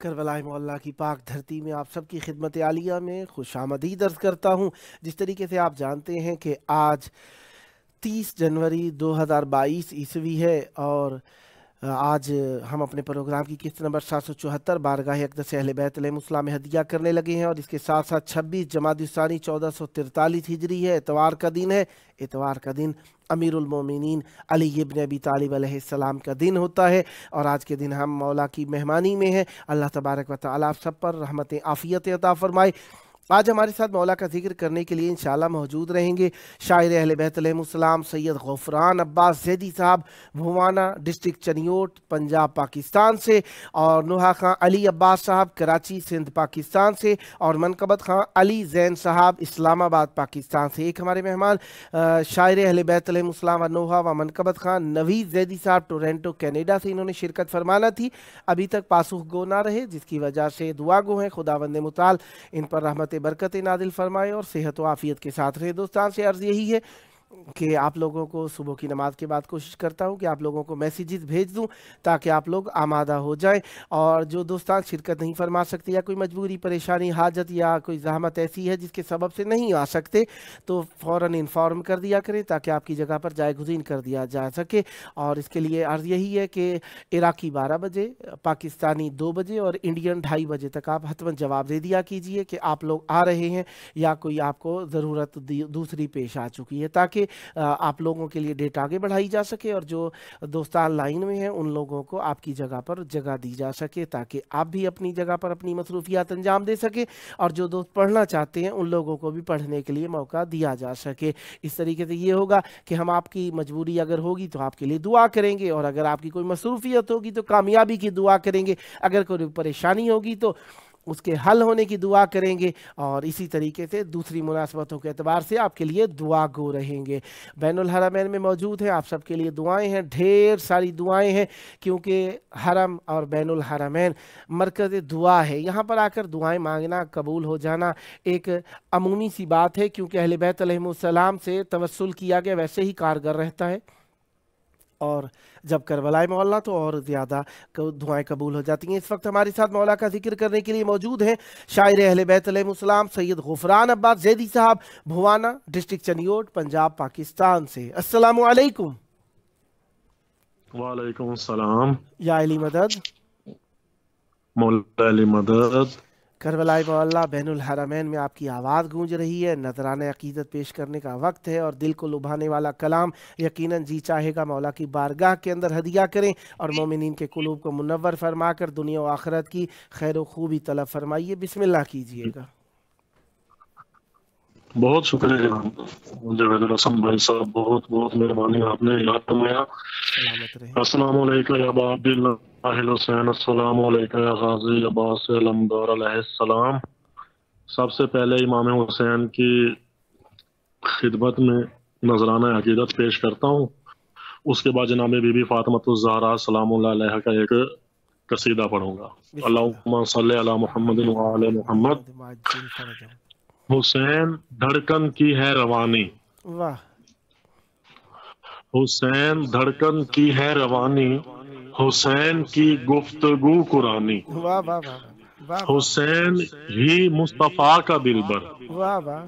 کربلائے معلیٰ کی پاک دھرتی میں آپ سب کی خدمت عالیہ میں خوش آمدید عرض کرتا ہوں۔ جس طریقے سے آپ جانتے ہیں کہ آج 30 جنوری 2022 عیسوی ہے اور آج ہم اپنے پروگرام کی قسط نمبر 774 بارگاہ اقدس اہل بیت علیہم السلام میں ہدیہ کرنے لگے ہیں، اور اس کے ساتھ ساتھ 26 جمادی الثانی 1443 ہجری ہے، اتوار کا دن ہے۔ اتوار کا دن امیر المومنین علی ابن ابی طالب علیہ السلام کا دن ہوتا ہے، اور آج کے دن ہم مولا کی مہمانی میں ہیں۔ اللہ تبارک و تعالیٰ آپ سب پر رحمت عافیت عطا فرمائے۔ آج ہمارے ساتھ مولا کا ذکر کرنے کے لیے انشاءاللہ موجود رہیں گے شاعر اہل بیت علیہم السلام سید غفران عباس زیدی صاحب، بھوانا ڈسٹرکٹ چنیوٹ پنجاب پاکستان سے، اور نوحہ خان علی عباس صاحب کراچی سندھ پاکستان سے، اور منقبت خان علی زین صاحب اسلام آباد پاکستان سے۔ ایک ہمارے مہمان شاعر اہل بیت علیہم السلام و نوحہ و منقبت خان نوید زیدی صاحب ٹورنٹو کینیڈا سے، انہوں نے شرکت فرمانا تھی، ابھی تک پاسخ گو نہ رہے، جس کی وجہ سے دعا گو ہیں۔ خداوند متعال ان پر رحمت برکت نازل فرمائے اور صحت و عافیت کے ساتھ رہے۔ دوستان سے عرض یہی ہے کہ آپ لوگوں کو صبح کی نماز کے بعد کوشش کرتا ہوں کہ آپ لوگوں کو میسیجز بھیج دوں تاکہ آپ لوگ آمادہ ہو جائیں، اور جو دوستان شرکت نہیں فرما سکتے یا کوئی مجبوری پریشانی حاجت یا کوئی زحمت ایسی ہے جس کے سبب سے نہیں آ سکتے تو فوراً انفارم کر دیا کریں تاکہ آپ کی جگہ پر جائے گزین کر دیا جا سکے۔ اور اس کے لیے عرض یہی ہے کہ عراقی 12 بجے، پاکستانی 2 بجے اور انڈین 2:30 بجے تک آپ حتماً جواب دے دیا کیجئے کہ آپ لوگ آ رہے ہیں یا کوئی آپ کو ضرورت دوسری پیش آ چکی ہے، تاکہ آپ لوگوں کے لیے ڈیٹ آگے بڑھائی جا سکے، اور جو دوستان لائن میں ہیں ان لوگوں کو آپ کی جگہ پر جگہ دی جا سکے تاکہ آپ بھی اپنی جگہ پر اپنی مصروفیات انجام دے سکے، اور جو دوست پڑھنا چاہتے ہیں ان لوگوں کو بھی پڑھنے کے لیے موقع دیا جا سکے۔ اس طریقے سے یہ ہوگا کہ ہم آپ کی مجبوری اگر ہوگی تو آپ کے لیے دعا کریں گے، اور اگر آپ کی کوئی مصروفیت ہوگی تو کامیابی کی دعا کریں گے، اگر کوئی پریشانی ہوگی تو اس کے حل ہونے کی دعا کریں گے، اور اسی طریقے سے دوسری مناسبتوں کے اعتبار سے آپ کے لیے دعا گو رہیں گے۔ بین الحرمین میں موجود ہیں، آپ سب کے لیے دعائیں ہیں، ڈھیر ساری دعائیں ہیں، کیونکہ حرم اور بین الحرمین مرکز دعا ہے۔ یہاں پر آ کر دعائیں مانگنا، قبول ہو جانا ایک عمومی سی بات ہے، کیونکہ اہل بیت علیہم السلام سے توسل کیا گیا ویسے ہی کارگر رہتا ہے، اور جب کربلائے معلیٰ تو اور زیادہ دعائیں قبول ہو جاتی ہیں۔ اس وقت ہمارے ساتھ مولا کا ذکر کرنے کے لیے موجود ہیں شاعر اہل بیت علیہم السلام سید غفران عباس زیدی صاحب، بھوانا ڈسٹرکٹ چنیوٹ پنجاب پاکستان سے۔ السلام علیکم۔ وعلیکم السلام۔ یا علی مدد، مولا علی مدد۔ کربلائے معلیٰ بین الحرمین میں آپ کی آواز گونج رہی ہے، نذرانہ عقیدت پیش کرنے کا وقت ہے، اور دل کو لبھانے والا کلام یقیناً جی چاہے گا مولا کی بارگاہ کے اندر ہدیہ کریں، اور مومنین کے قلوب کو منور فرما کر دنیا و آخرت کی خیر و خوبی طلب فرمائیے۔ بسم اللہ کیجئے گا۔ بہت شکریہ جاوید الحسن بھائی صاحب، بہت بہت مہربانی، آپ نے یاد فرمایا۔ سلامت رہے۔ السلام علیکم یا ابا عبداللہ الحسین، السلام علیکم یا غازی عباس علمدار علیہ السلام۔ سب سے پہلے امام حسین کی خدمت میں نذرانہ عقیدت پیش کرتا ہوں، اس کے بعد جناب بی بی فاطمۃ الزہرا سلام اللہ علیہ کا ایک قصیدہ پڑھوں گا۔ اللہم صلی علی محمد وعلی محمد۔ حسین دھڑکن کی ہے روانی، واہ، حسین دھڑکن کی ہے روانی، حسین کی گفتگو قرآنی، واہ واہ واہ واہ، حسین ہی مصطفیٰ کا دلبر، واہ واہ،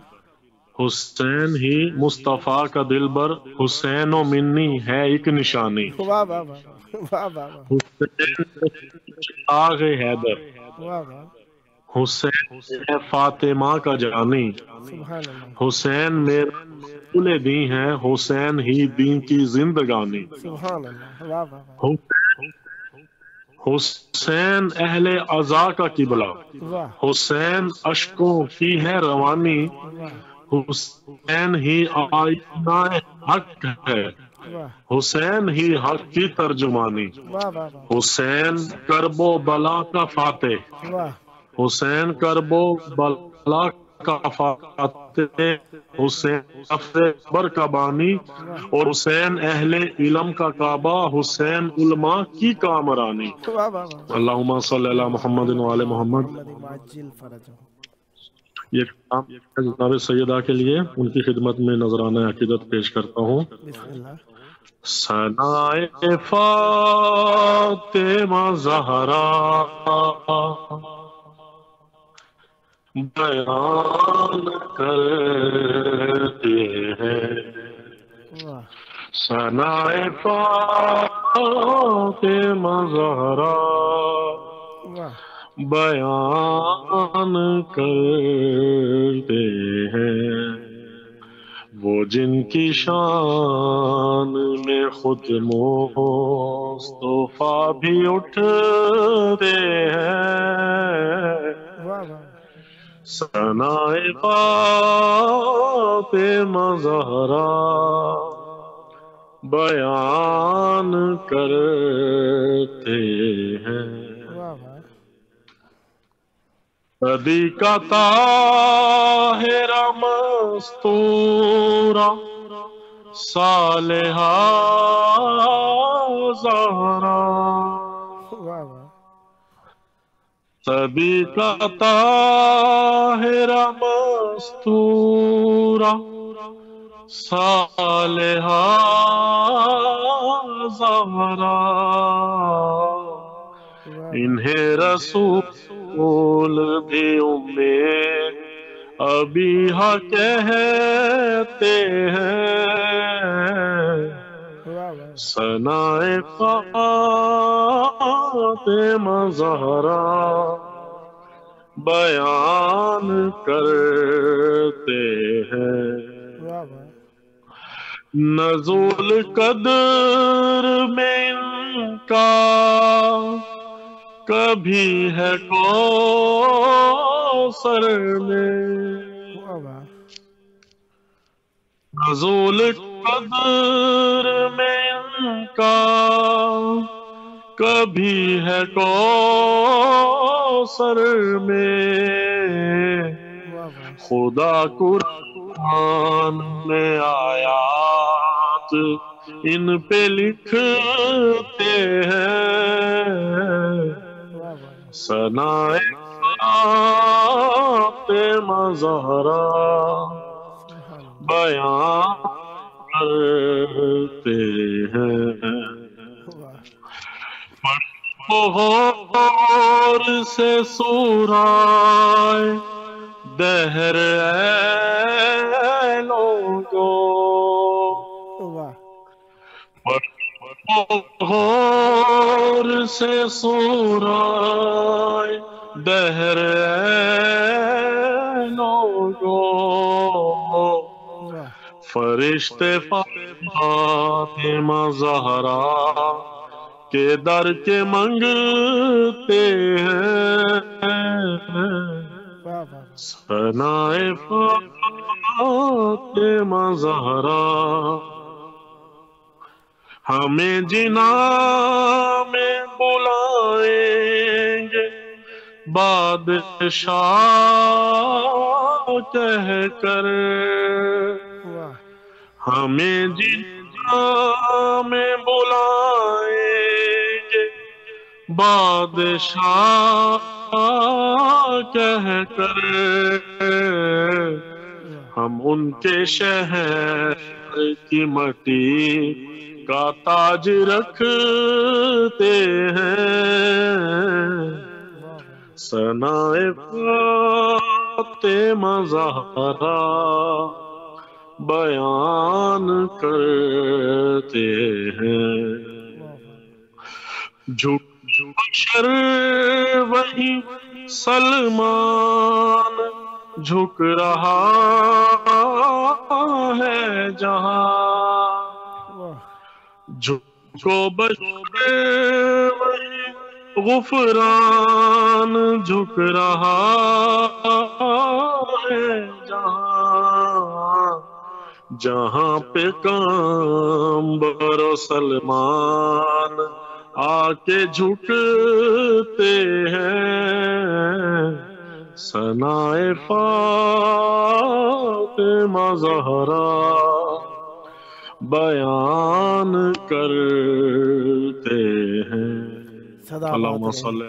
حسین ہی مصطفیٰ کا دلبر، حسین و منی ہے ایک نشانی، واہ واہ واہ واہ واہ، حسین چراغ حیدر، واہ واہ، حسین ہے فاطمہ کا جانی، سبحان اللہ، حسین میرا رسول دین ہے، حسین ہی دین کی زندگانی، سبحان اللہ، واہ واہ واہ، حسین اہل عزا کا قبلہ، واہ حسین اشکوں کی ہے روانی، حسین ہی آئینہ حق ہے، واہ حسین ہی حق کی ترجمانی، واہ واہ، حسین کرب و بلا کا فاتح، واہ، حسین کرب و بلا کا فاتح، حسین افر کا بانی، اور حسین اہل علم کا کعبہ، حسین علماء کی کامرانی۔ واہ واہ واہ، اللہم صلی علی محمد وعلی محمد۔ محمد عاجل فرجہ۔ یہ کلام جناب سیدہ کے لیے ان کی خدمت میں نذرانہ عقیدت پیش کرتا ہوں۔ بسم اللہ۔ ثنائے فاطمہ زہرا بیان کرتے ہیں، واہ ثنائے فاطمہ زہرا واہ بیان کرتے ہیں، وہ جن کی شان میں خود مصطفیٰ بھی اٹھتے ہیں، واہ واہ ثنائے فاطمہ زہرا بیان کرتے ہیں، واہ واہ صدی کا طاہرہ مستورہ صالحہ زہرا، واہ واہ صدی کا طاہرہ مستورہ صالحہ زہرا، انہیں رسول بھی ابیہا کہتے ہیں، ثنائے فاطمہ زہرا بیان کرتے ہیں، نزول قدر میں ان کا کبھی ہے کوثر میں، نزول قدر میں ان کا کبھی ہے کوثر میں، خدا قرآن میں آیات ان پہ لکھتے ہیں، ثنائے فاطمہ زہرا بیان کرتے ہیں، غور سے سورائے دہر اے لوگو، غور سے سورائے دہر اے لوگو، فرشتے فاطمہ زہرا کے در کے منگتے ہیں، ثنائے فاطمہ زہرا ہمیں جنا میں بلائیں گے بادشاہ کہہ کر، ہمیں جنا میں بلائیں گے بادشاہ کہہ کر، ہم ان کے شہر کی مٹی کا تاج رکھتے ہیں، ثنائے فاطمہ زہرا بیان کرتے ہیں، بشر وہی سلمان جھک رہا ہے جہاں، جھکو بشر وہی غفران جھک رہا ہے جہاں، جہاں پہ کامبر و سلمان آ کے جھکتے ہیں، ثنائے فاطمہ زہرا بیان کرتے ہیں، صدا اللہم صلی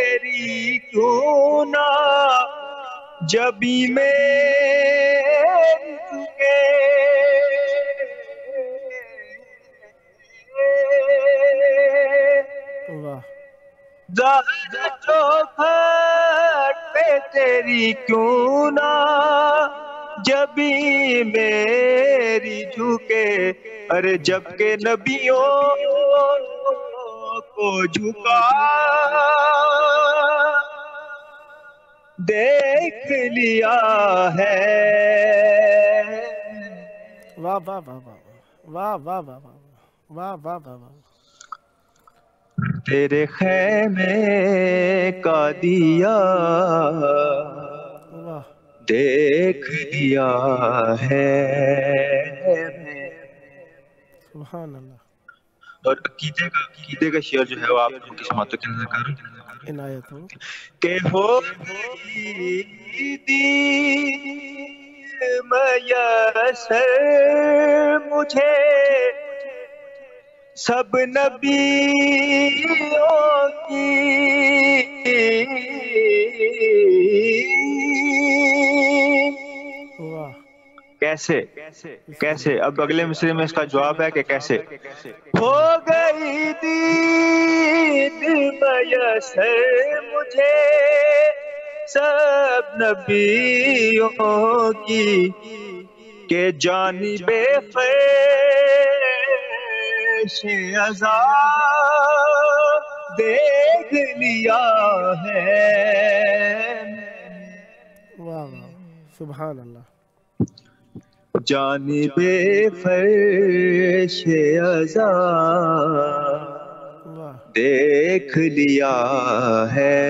تیری کیوں نہ جبھی میری چکے واہ ظاہر چوکھٹ پہ تیری کیوں نہ جبھی میری جھکے ارے جب کہ نبیوں کو جھکا دیکھ لیا ہے واہ واہ واہ واہ واہ واہ واہ واہ واہ واہ واہ تیرے خیمے کا دیا واہ دیکھ لیا ہے سبحان اللہ اور عقیدے کا شعر جو ہے وہ آپ لوگوں کی سماعتوں کے اندر کر عنایت ہو کہ ہو گئی دید میسر مجھے سب نبیوں کی واہ کیسے اب اگلے مصرے میں اس کا جواب ہے کہ کیسے ہو گئی دید میسر مجھے سب نبیوں کی کہ جانب خیش ازا دیکھ لیا ہے واہ واہ سبحان اللہ جانب فرش ازا واہ دیکھ لیا ہے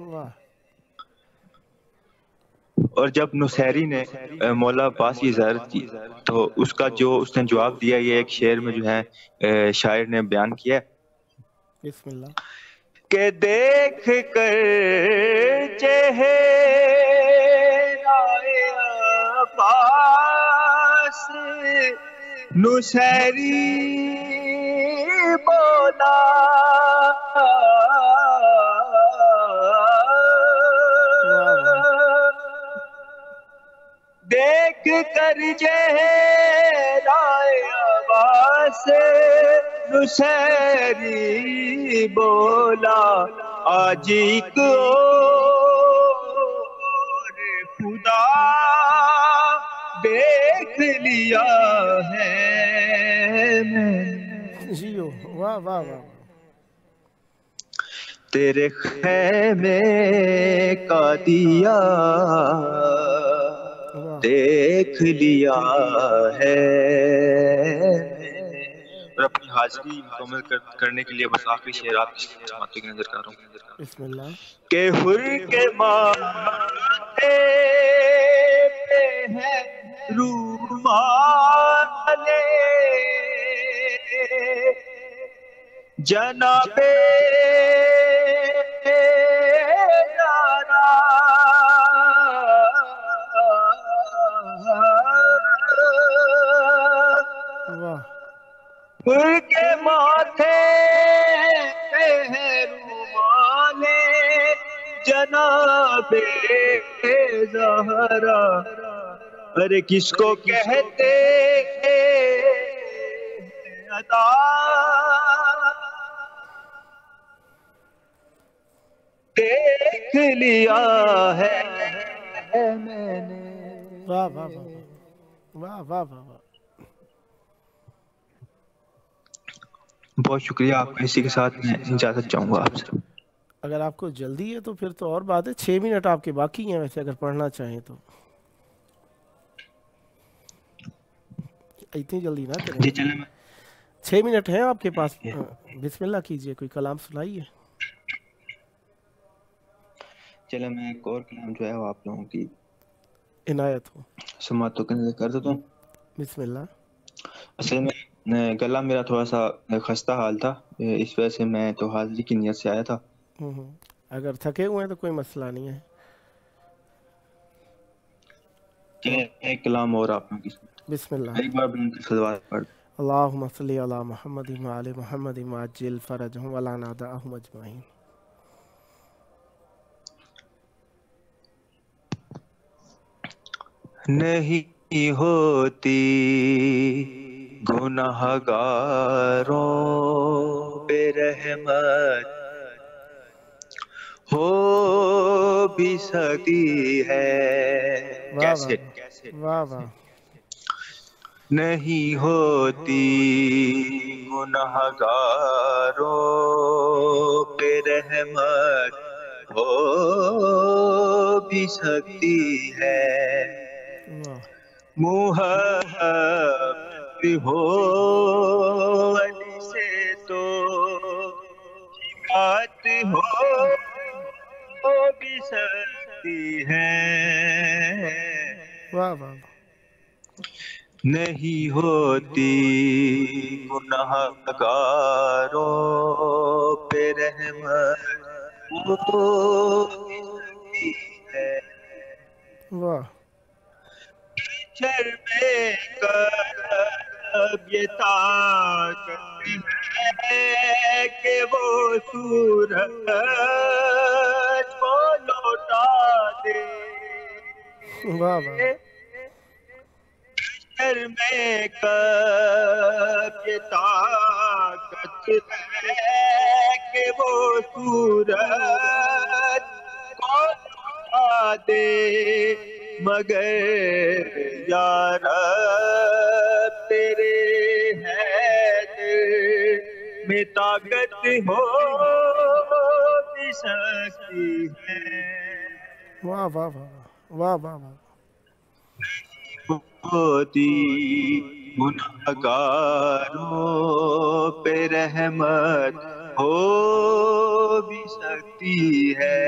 واہ اور جب نصیری نے مولا عباس کی زیارت کی تو اس کا جو اس نے جواب دیا یہ ایک شعر میں جو ہے شاعر نے بیان کیا بسم اللہ کہ دیکھ کر چہرہ عباس نصیری بولا دیکھ کر چہرہ عباس نصیری بولا آج ایک اور خدا دیکھ لیا ہے میں جیو واہ واہ واہ تیرے خیمے کا دیا دیکھ لیا ہے اور اپنی حاضری مکمل کرنے کے لیے بس آخری شعر آپ کی سماعتوں کے نظر کر رہا ہوں بسم اللہ کہ حر کے ماتھے پہ ہے رومال جناب واہ ان کے ماتھے پہ ہے رومال جناب زہرا ارے کس کو کہتے ادا دیکھ لیا ہے میں نے واہ واہ واہ واہ واہ واہ واہ بہت شکریہ آپ کا اسی کے ساتھ میں اجازت چاہوں گا آپ سے اگر آپ کو جلدی ہے تو پھر تو اور بات ہے 6 منٹ آپ کے باقی ہیں ویسے اگر پڑھنا چاہیں تو اتنی جلدی نہ کریں 6 منٹ ہیں آپ کے پاس بسم اللہ کیجئے کوئی کلام سنائیے چلے میں ایک اور کلام جو ہے وہ آپ لوگوں کی عنایت ہو سماعتوں کے نظر کر دیتا ہوں بسم اللہ اصل میں گلا میرا تھوڑا سا خستہ حال تھا اس وجہ سے میں تو حاضری کی نیت سے آیا تھا اگر تھکے ہوئے ہیں تو کوئی مسئلہ نہیں ہے ایک کلام اور آپ لوگوں کی بسم اللہ ایک بار بلند صلوات پڑھ اللہم صلی علی محمد و علی محمد وعجل فرجہم ولا نادعہم اجمعین. نہیں ہوتی گناہگاروں پہ رحمت، ہو بھی سکتی ہے. واہ کیسے؟ واہ واہ. نہیں ہوتی گناہگاروں پہ رحمت، ہو بھی سکتی ہے. واہ محبت ہو علی سے تو بات ہو بھی سکتی ہے. واہ واہ. نہیں ہوتی گناہگاروں پہ رحمت، ہو بھی سکتی ہے. واہ. شرم کرب یہ طاقت ہے کہ وہ سورج کو لوٹا دے. واہ واہ. شرم کرب یہ طاقت ہے کہ وہ سورج کو لوٹا دے. مگر یا رب تیرے حیدر میں طاقت ہو بھی سکتی ہے. واہ واہ واہ واہ واہ واہ. ہوتی گناہگاروں پہ رحمت، ہو بھی سکتی ہے.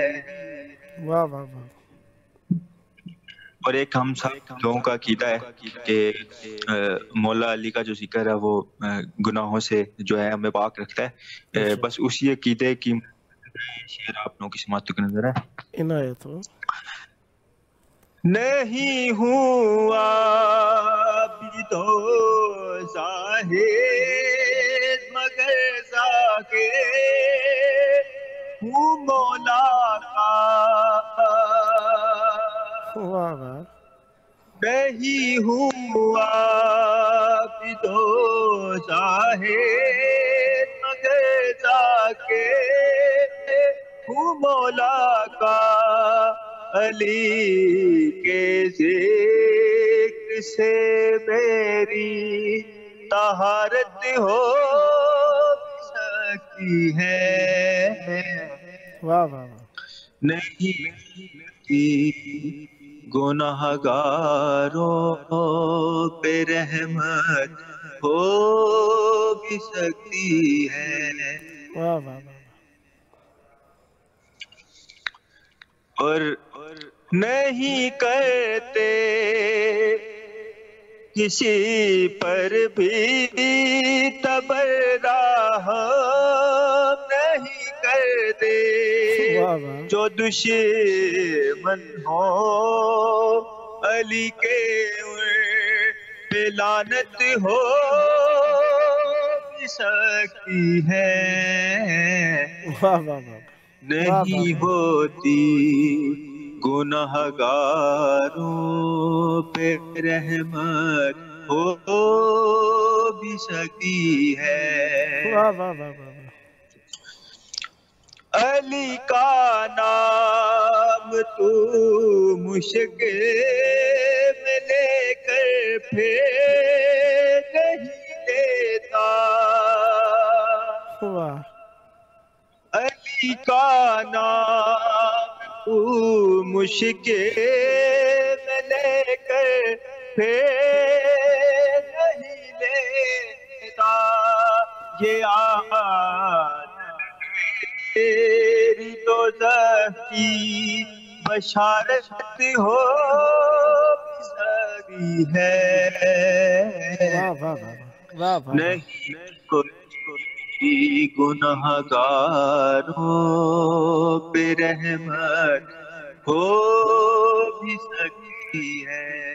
واہ واہ واہ. اور ایک ہم سب لوگوں کا عقیدہ ہے کہ مولا علی کا جو ذکر ہے وہ گناہوں سے جو ہے ہمیں پاک رکھتا ہے. بس اسی عقیدے کی شعر آپ لوگوں کی سماعت کی نظر ہے. عنایت ہو. نہیں ہوں عابد و زاہد مگر ذاکر ہوں مولا کا. واہ واہ. نہیں ہوں عابد و زاہد مگر ذاکر ہوں مولا کا. علی کے ذکر سے میری طہارت ہو سکتی ہے. واہ واہ واہ. نہیں گناہگاروں پہ رحمت، ہو بھی سکتی ہے. واہ واہ واہ. اور نہیں کرتے کسی پر بھی تبرہ، نہیں کرتے واہ واہ. جو دشمن ہو علی کے پہ لعنت ہو بھی سکتی ہے. واہ واہ واہ. نہیں ہوتی گناہگاروں پہ رحمت، ہو بھی سکتی ہے. واہ واہ واہ واہ. علی کا نام تو مشکل میں لے کر پھر نہیں لیتا. واہ. علی کا نام تو مشکل میں لے کر پھر نہیں لیتا. یہ تیری دوزخ کی بشارت ہو سکتی ہے. واہ واہ واہ واہ واہ. نہیں کوئی گناہگاروں پہ رحمت، ہو بھی سکتی ہے.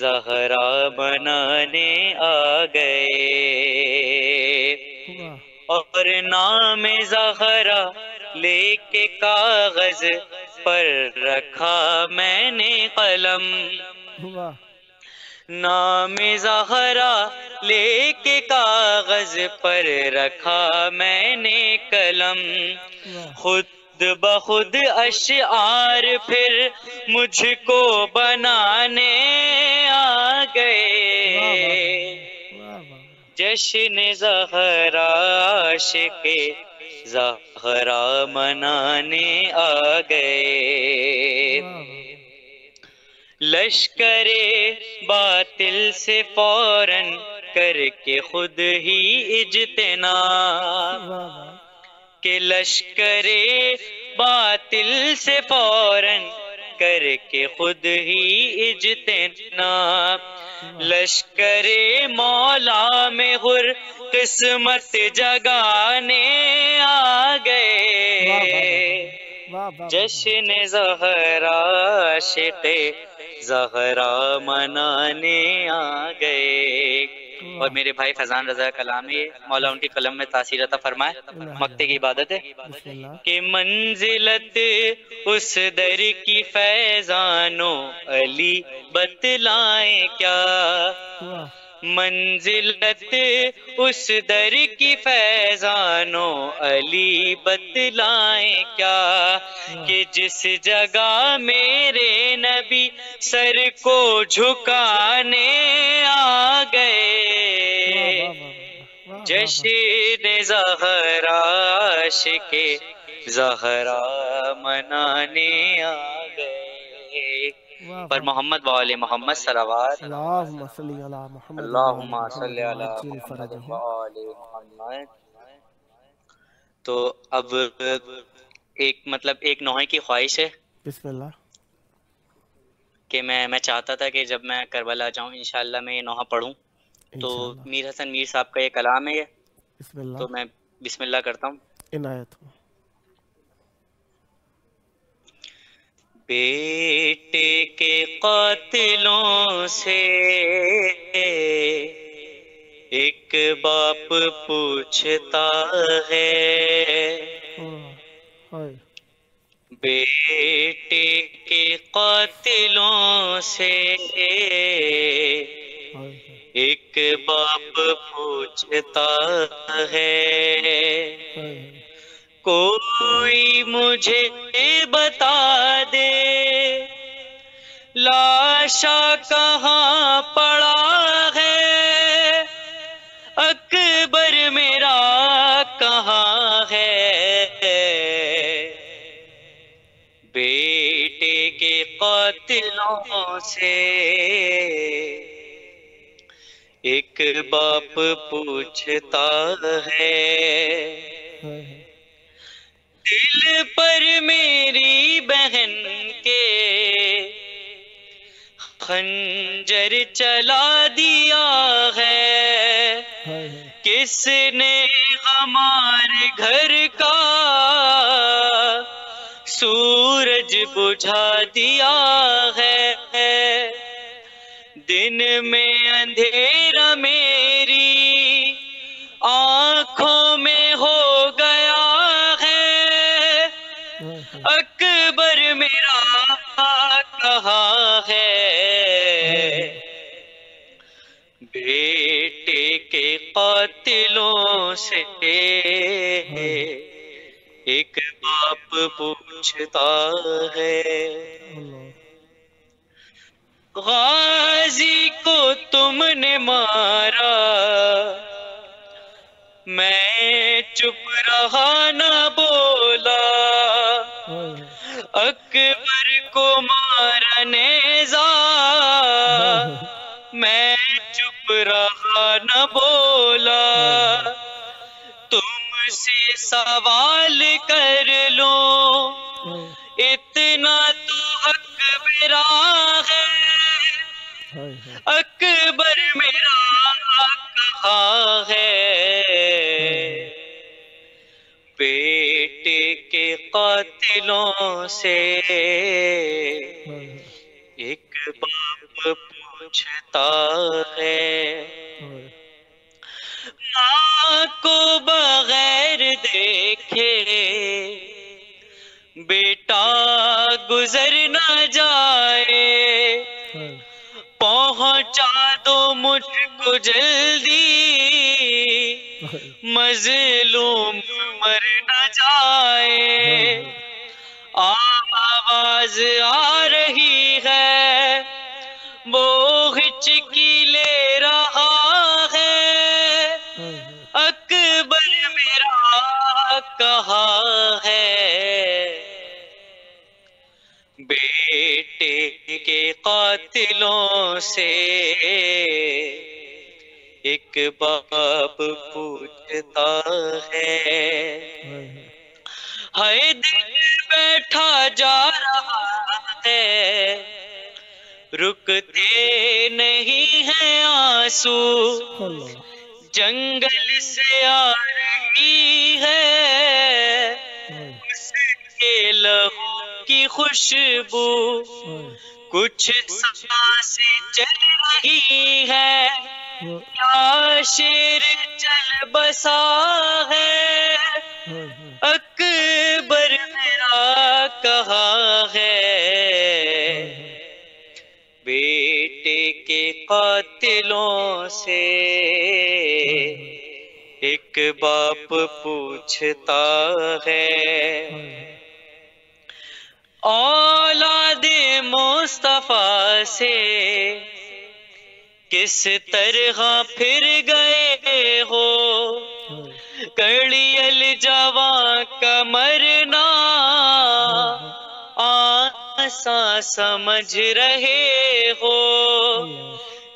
زہرا بنانے آ گئے، اور نام زہرا لے کے کاغذ پر رکھا میں نے قلم، نام زہرا لے کے کاغذ پر رکھا میں نے قلم، خود بخود اشعار پھر مجھ کو بنانے آ گئے، جشن زہرا عاشق زہرا منانے آ گئے، لشکر باطل سے فوراً کر کے خود ہی اجتناب، کہ لشکر باطل سے فوراً کر کے خود ہی اجتناب، لشکر مولا میں غر قسمت جگانے آ گئے، جشن زہرا عاشق زہرا منانے آ گئے۔ اور میرے بھائی فیضان رضا کلامی، مولا ان کی قلم میں تاثیر عطا فرمائے، مقتے کی عبادت ہے کہ منزلت اس در کی فیضانو علی بتلائیں کیا، منزلت اس در کی فیضانو علی بتلائیں کیا، کہ جس جگہ میرے نبی سر کو جھکانے آ گئے، جشن زہرا عاشق زہرا منانے آ گئے، پر محمد وآل محمد صلوات، اللہم صلی علی محمد اللہم صلی علی محمد وآل محمد۔ تو اب ایک نوحے کی خواہش ہے بسم اللہ، کہ میں چاہتا تھا کہ جب میں کربلا جاؤں انشاءاللہ میں یہ نوحہ پڑھوں، تو انشاءاللہ، میر حسن میر صاحب کا یہ کلام ہے، بسم اللہ، تو میں بسم اللہ کرتا ہوں۔ عنایت ہو۔ بیٹے کے قاتلوں سے ایک باپ پوچھتا ہے، بیٹے کے قاتلوں سے ایک باپ پوچھتا ہے، کوئی مجھے بتا دے لاشا کہاں پڑا ہے، اکبر میرا کہاں ہے، بیٹے کے قاتلوں سے ایک باپ پوچھتا ہے، دل پر میری بہن کے خنجر چلا دیا ہے، کس نے ہمارے گھر کا سورج بجھا دیا ہے، دن میں اندھیرا میری آنکھوں میں ہو گیا ہے، اکبر میرا کہاں ہے، بیٹے کے قاتلوں سے ایک باپ پوچھتا ہے، غازی کو تم نے مارا میں چپ رہا نہ بولا، اکبر کو مارا نیزا میں چپ رہا نہ بولا، تم سے سوال کر لوں اتنا تو حق میرا ہے، اکبر میرا کہاں ہے، بیٹے کے قاتلوں سے ایک باپ پوچھتا ہے ماں کو بغیر دیکھے بیٹا گزر نہ جائے پہنچا دو مجھ کو جلدی مظلوم مر نہ جائے آواز آ رہی ہے وہ ہچکی لے رہا ہے اکبر میرا کہاں ہے بیٹے کے قاتلوں سے ایک باپ پوچھتا ہے ہائے دل بیٹھا جا رہا ہے رکتے نہیں ہیں آنسو جنگل سے آ رہی ہے اس کے لہو کی خوشبو کچھ سانسیں چل رہی ہے کیا شیر چل بسا ہے اکبر میرا کہاں ہے بیٹے کے قاتلوں سے ایک باپ پوچھتا ہے اولاد مصطفیٰ سے کس طرح پھر گئے ہو کڑی الجواں کا مرنا آسان سمجھ رہے ہو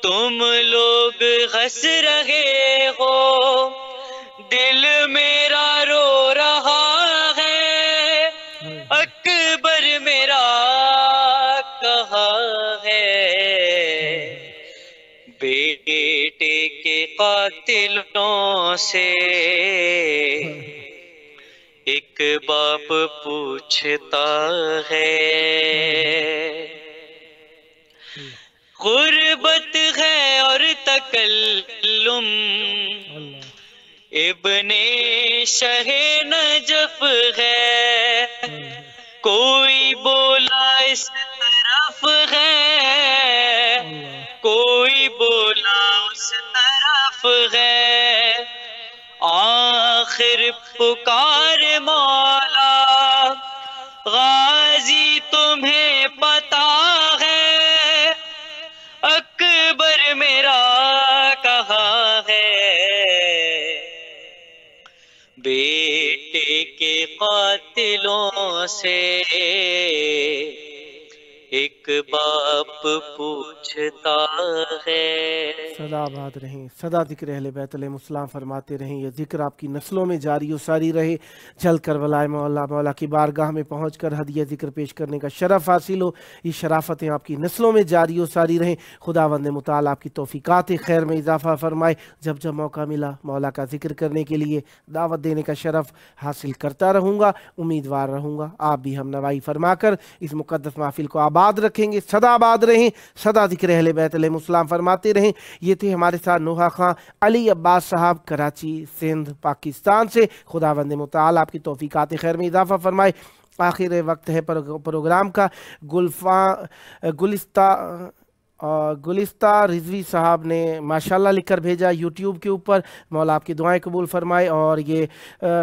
تم لوگ ہنس رہے ہو دل میرا رو رہا ہے اکبر میرا کہاں ہے بیٹے کے قاتلوں سے ایک باپ پوچھتا ہے غربت ہے اور تکلم ابن شہ نجف ہے کوئی بولا اس طرف ہے کوئی بولا اس طرف ہے آخر پکار مولا غازی تمہیں پتا ہے اکبر میرا کہاں ہے بیٹے کے قاتلوں سے ایک باپ پوچھتا ہے سدا آباد رہیں سدا ذکر اہل بیت علیہ السلام فرماتے رہیں یہ ذکر آپ کی نسلوں میں جاری و ساری رہے جلد کربلا مولا کی بارگاہ میں پہنچ کر ہدیہ ذکر پیش کرنے کا شرف حاصل ہو یہ شرافتیں آپ کی نسلوں میں جاری و ساری رہیں خداوند متعال آپ کی توفیقات خیر میں اضافہ فرمائے جب جب موقع ملا مولا کا ذکر کرنے کے لیے دعوت دینے کا شرف حاصل کرتا رہوں گا امیدوار رہوں گا آپ بھی ہم نوائی فرما کر اس مقدس محفل کو آباد رکھیں گے سدا آباد رہیں سدا ذکر اہل بیت علیہ السلام فرماتے رہیں یہ تھے ہمارے ساتھ نوحہ خان علی عباس صاحب کراچی سندھ پاکستان سے خداوند متعال آپ کی توفیقات خیر میں اضافہ فرمائے آخر وقت ہے پروگرام کا گلستہ رضوی صاحب نے ماشاءاللہ لکھ کر بھیجا یوٹیوب کے اوپر مولا آپ کی دعائیں قبول فرمائے اور یہ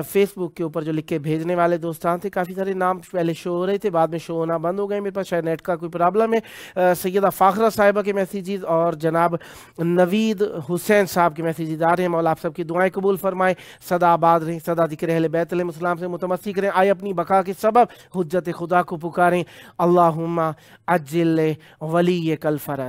فیس بک کے اوپر جو لکھ کے بھیجنے والے دوستان تھے کافی سارے نام پہلے شو ہو رہے تھے بعد میں شو ہونا بند ہو گئے میرے پاس شاید نیٹ کا کوئی پرابلم ہے سیدہ فاخرہ صاحبہ کے میسیجز اور جناب نوید حسین صاحب کے میسیجز آ رہے ہیں مولا آپ سب کی دعائیں قبول فرمائے سدا آباد رہیں سدا ذکر اہل بیت علیہ السلام سے متمسک رہیں آئے اپنی بقا کے سبب حجت خدا کو پکاریں اللہم عجل ولی کل فرج